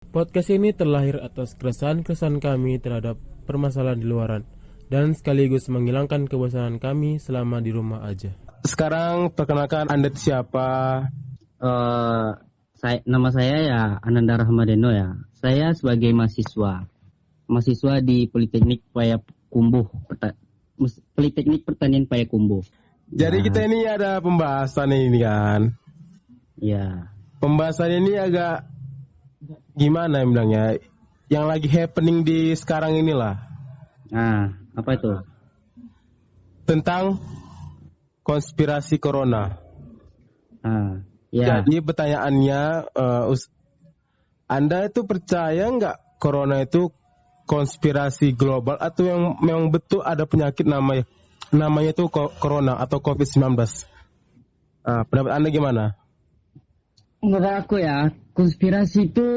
Podcast ini terlahir atas keresahan-keresahan kami terhadap permasalahan di luaran dan sekaligus menghilangkan kebosanan kami selama di rumah aja. Sekarang perkenalkan Anda siapa? Nama saya ya Ananda Rahmadeno ya. Saya sebagai mahasiswa di Politeknik Payakumbuh, Politeknik Pertanian Payakumbuh. Jadi kita ini ada pembahasan ini kan. Ya. Pembahasan ini agak gimana yang bilangnya? Yang lagi happening di sekarang inilah. Nah, apa itu? Tentang konspirasi corona. Ya. Jadi pertanyaannya, Anda itu percaya nggak corona itu konspirasi global atau yang memang betul ada penyakit namanya itu corona atau COVID-19? Pendapat Anda gimana? Menurut aku ya, konspirasi itu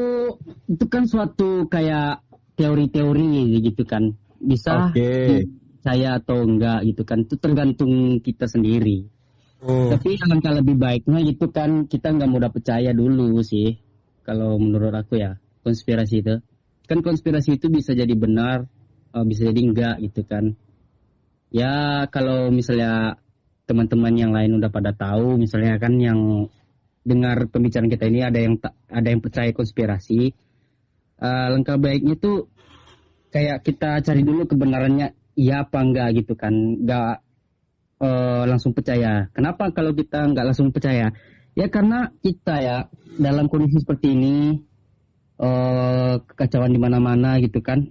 kan suatu kayak teori-teori gitu kan. Bisa percaya atau enggak gitu kan. Itu tergantung kita sendiri. Tapi alangkah lebih baiknya gitu kan kita nggak mudah percaya dulu sih. Kalau menurut aku ya, konspirasi itu. Kan konspirasi itu bisa jadi benar, bisa jadi enggak gitu kan. Ya kalau misalnya teman-teman yang lain udah pada tahu, misalnya kan yang dengar pembicaraan kita ini ada yang percaya konspirasi, langkah baiknya tuh kayak kita cari dulu kebenarannya iya apa enggak gitu kan, enggak langsung percaya. Kenapa kalau kita enggak langsung percaya? Ya karena kita ya dalam kondisi seperti ini, kekacauan di mana-mana gitu kan.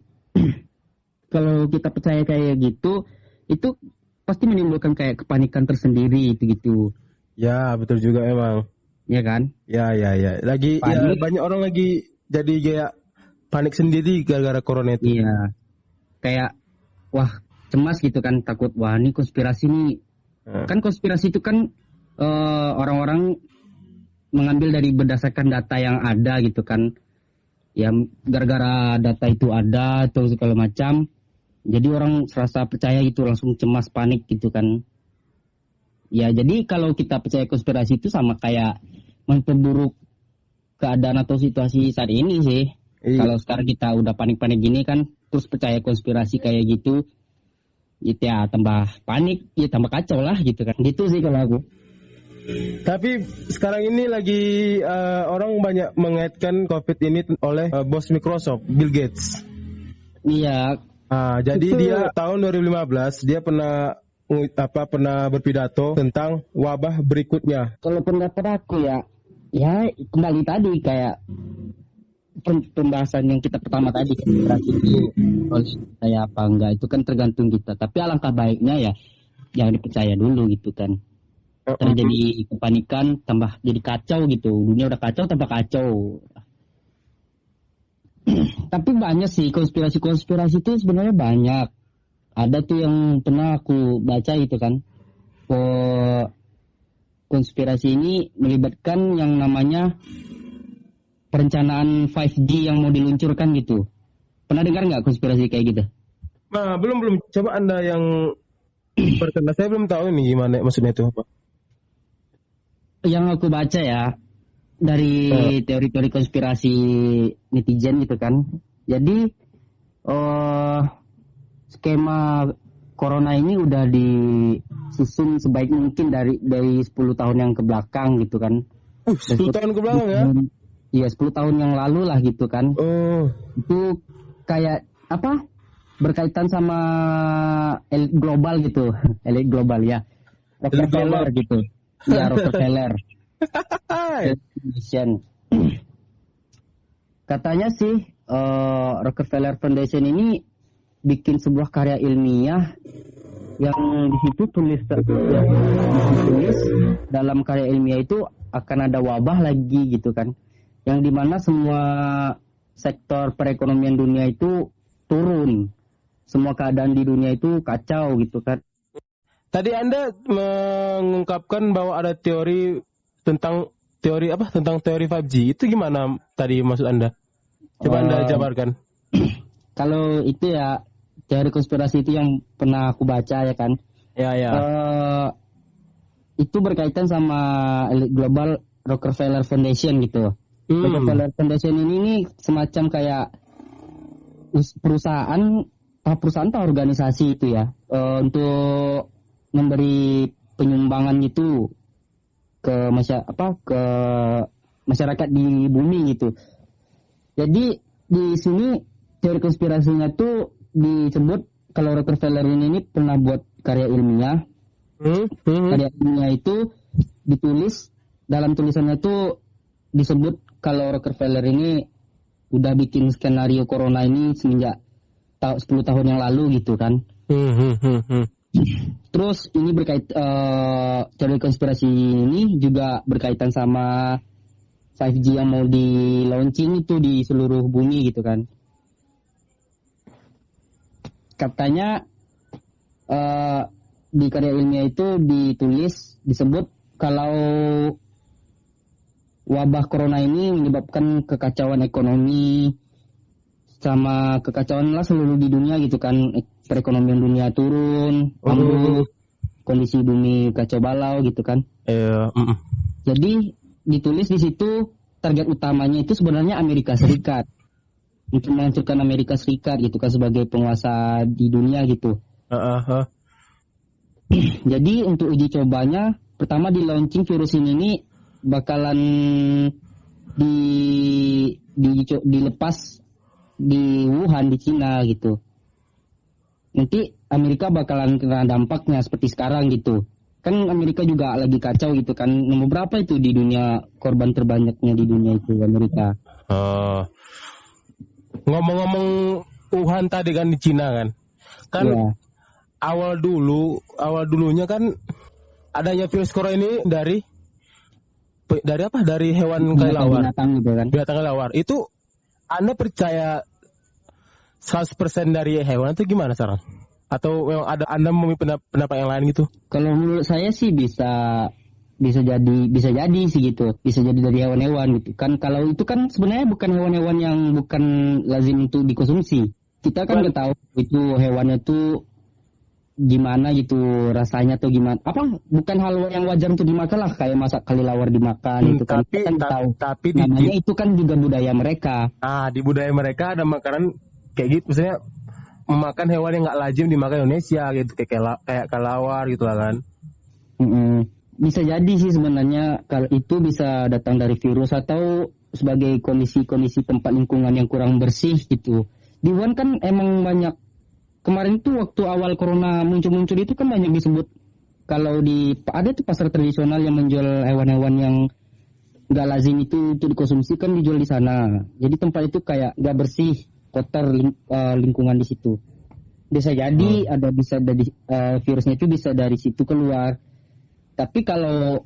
Kalau kita percaya kayak gitu, itu pasti menimbulkan kayak kepanikan tersendiri gitu. Ya betul juga emang. Ya kan? Ya. Lagi ya, banyak orang lagi jadi kayak panik sendiri gara-gara corona itu. Iya. Kayak wah cemas gitu kan, takut wah ini konspirasi nih. Kan konspirasi itu kan orang-orang mengambil dari berdasarkan data yang ada gitu kan. Ya gara-gara data itu ada atau segala macam. Jadi orang serasa percaya gitu, langsung cemas, panik gitu kan. Ya jadi kalau kita percaya konspirasi itu sama kayak memperburuk keadaan atau situasi saat ini sih. Kalau sekarang kita udah panik-panik gini kan, terus percaya konspirasi kayak gitu, ya tambah panik, ya tambah kacau lah gitu kan. Gitu sih kalau aku. Tapi sekarang ini lagi orang banyak mengaitkan COVID ini oleh bos Microsoft, Bill Gates. Iya. Jadi dia tahun 2015 dia pernah berpidato tentang wabah berikutnya. Kalau pendapat aku ya kembali tadi kayak pembahasan yang kita pertama tadi, konspirasi itu saya apa enggak itu kan tergantung kita. Tapi alangkah baiknya ya jangan dipercaya dulu gitu kan. Terjadi kepanikan tambah jadi kacau gitu. Dunia udah kacau tambah kacau. Tapi banyak sih konspirasi itu sebenarnya banyak. Ada tuh yang pernah aku baca gitu kan. Konspirasi ini melibatkan yang namanya perencanaan 5G yang mau diluncurkan gitu. Pernah dengar nggak konspirasi kayak gitu? Nah, belum. Coba Anda yang berkena, saya belum tahu ini gimana maksudnya itu apa. Yang aku baca ya dari teori-teori konspirasi netizen gitu kan. Jadi skema corona ini udah disusun sebaik mungkin dari 10 tahun yang ke belakang gitu kan. 10 tahun ke belakang ya? Iya, 10 tahun yang lalu lah gitu kan. Itu kayak apa? Berkaitan sama elit global gitu. Elit global ya. Rockefeller gitu. Ya, Rockefeller. Katanya sih Rockefeller Foundation ini bikin sebuah karya ilmiah yang di situ tulis dalam karya ilmiah itu akan ada wabah lagi gitu kan, yang dimana semua sektor perekonomian dunia itu turun, semua keadaan di dunia itu kacau gitu kan. Tadi Anda mengungkapkan bahwa ada tentang teori 5G. Itu gimana tadi maksud Anda? Coba Anda jabarkan. Kalau itu ya teori konspirasi itu yang pernah aku baca ya kan. Ya. Itu berkaitan sama elit global Rockefeller Foundation gitu. Rockefeller Foundation ini semacam kayak perusahaan atau organisasi itu ya, untuk memberi penyumbangan itu ke masyarakat di bumi gitu. Jadi di sini teori konspirasinya tuh disebut kalau Rockefeller ini pernah buat karya ilmiah. Karya ilmiah itu ditulis, dalam tulisannya itu disebut kalau Rockefeller ini udah bikin skenario corona ini semenjak 10 tahun yang lalu gitu kan. Terus ini teori konspirasi ini juga berkaitan sama 5G yang mau di launching itu di seluruh bumi gitu kan. Katanya di karya ilmiah itu ditulis, disebut kalau wabah corona ini menyebabkan kekacauan ekonomi sama kekacauan lah seluruh di dunia gitu kan. Perekonomian dunia turun, kondisi bumi kacau balau gitu kan. Jadi ditulis di situ target utamanya itu sebenarnya Amerika Serikat, untuk menghancurkan Amerika Serikat gitu kan sebagai penguasa di dunia gitu. Jadi untuk uji cobanya pertama di launching virus ini bakalan dilepas di Wuhan di Cina gitu. Nanti Amerika bakalan kena dampaknya seperti sekarang gitu. Kan Amerika juga lagi kacau gitu kan. Nomor berapa itu di dunia, korban terbanyaknya di dunia itu Amerika. Ngomong-ngomong Wuhan tadi kan di Cina kan. Kan ya. awal dulunya kan adanya virus corona ini dari apa? Dari hewan kelelawar. Binatang gitu kan. Binatang kelelawar. Itu Anda percaya 100% dari hewan itu gimana sekarang? Atau memang ada Anda memiliki pendapat yang lain gitu? Kalau menurut saya sih bisa jadi sih gitu. Bisa jadi dari hewan-hewan gitu. Kan kalau itu kan sebenarnya bukan hewan-hewan yang bukan lazim untuk dikonsumsi. Kita kan nggak tahu itu hewannya tuh gimana gitu rasanya atau gimana. Apa bukan hal yang wajar untuk dimakan lah, kayak masak kelelawar dimakan itu kan. Tapi namanya itu kan juga budaya mereka. Di budaya mereka ada makanan kayak gitu, misalnya memakan hewan yang nggak lazim dimakan Indonesia gitu, kayak kelelawar gitu lah kan. Bisa jadi sih sebenarnya kalau itu bisa datang dari virus atau sebagai kondisi tempat lingkungan yang kurang bersih gitu. Di Wuhan kan emang banyak, kemarin tuh waktu awal corona muncul itu kan banyak disebut kalau ada tuh pasar tradisional yang menjual hewan-hewan yang nggak lazim itu dikonsumsi kan dijual di sana. Jadi tempat itu kayak nggak bersih, kotor lingkungan di situ. Bisa jadi virusnya itu bisa dari situ keluar. Tapi kalau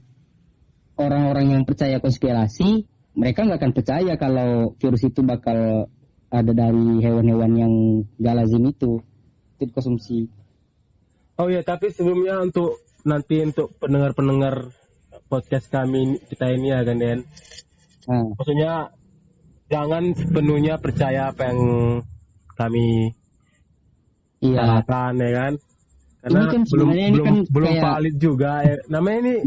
orang-orang yang percaya konspirasi, mereka nggak akan percaya kalau virus itu bakal ada dari hewan-hewan yang nggak lazim itu dikonsumsi. Oh ya, tapi sebelumnya untuk pendengar-pendengar podcast kita ini ya kan Den. Maksudnya jangan sepenuhnya percaya apa yang kami katakan ya kan. Karena belum valid juga ya. Namanya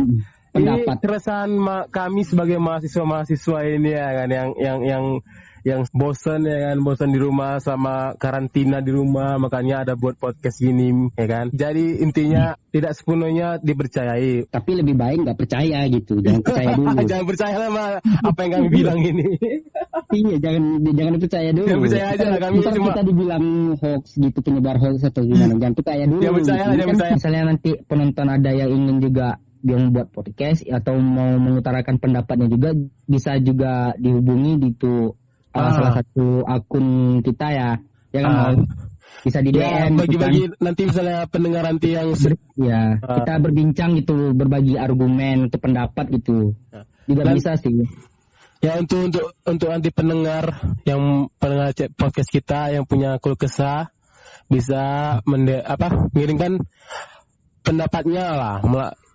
ini keresahan kami sebagai mahasiswa ini ya kan, yang bosan ya kan, bosan di rumah sama karantina di rumah, makanya ada buat podcast gini ya kan. Jadi intinya tidak sepenuhnya dipercayai, tapi lebih baik nggak percaya gitu, jangan percaya dulu. Jangan percaya sama apa yang kami bilang ini. Iya, jangan percaya dulu. Jangan percaya aja lah, kami cuma kita dibilang hoax gitu, penyebar hoax atau gimana, jangan percaya dulu. Jangan percaya, gitu. Jangan percaya. Misalnya nanti penonton ada yang ingin juga dia membuat podcast atau mau mengutarakan pendapatnya juga, bisa juga dihubungi gitu. Salah satu akun kita ya kan, bisa di DM bagi-bagi gitu kan. Nanti misalnya pendengar nanti yang kita berbincang gitu, berbagi argumen atau pendapat gitu juga bisa sih ya. Untuk nanti pendengar podcast kita yang punya keluh kesah bisa mengirimkan pendapatnya lah,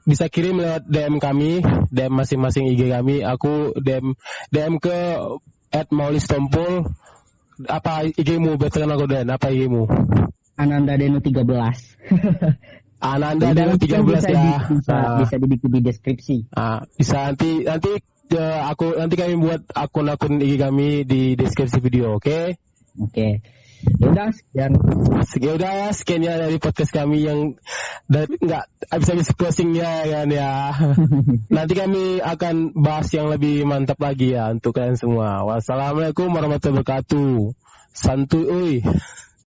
bisa kirim lewat DM kami, DM masing-masing IG kami. Aku DM ke @maulistompul. Apa IG-mu? Betul aku Den. Apa IG-mu? Ananda Deno 13. Ananda Deno 13 ya. Bisa dibikin di deskripsi. Bisa nanti nanti kami buat akun-akun IG kami di deskripsi video, oke? Oke. Udah sekian. Sekian ya dari podcast kami yang nggak habis-habis closingnya kan ya. Nanti kami akan bahas yang lebih mantap lagi ya untuk kalian semua. Wassalamualaikum warahmatullahi wabarakatuh. Santuy.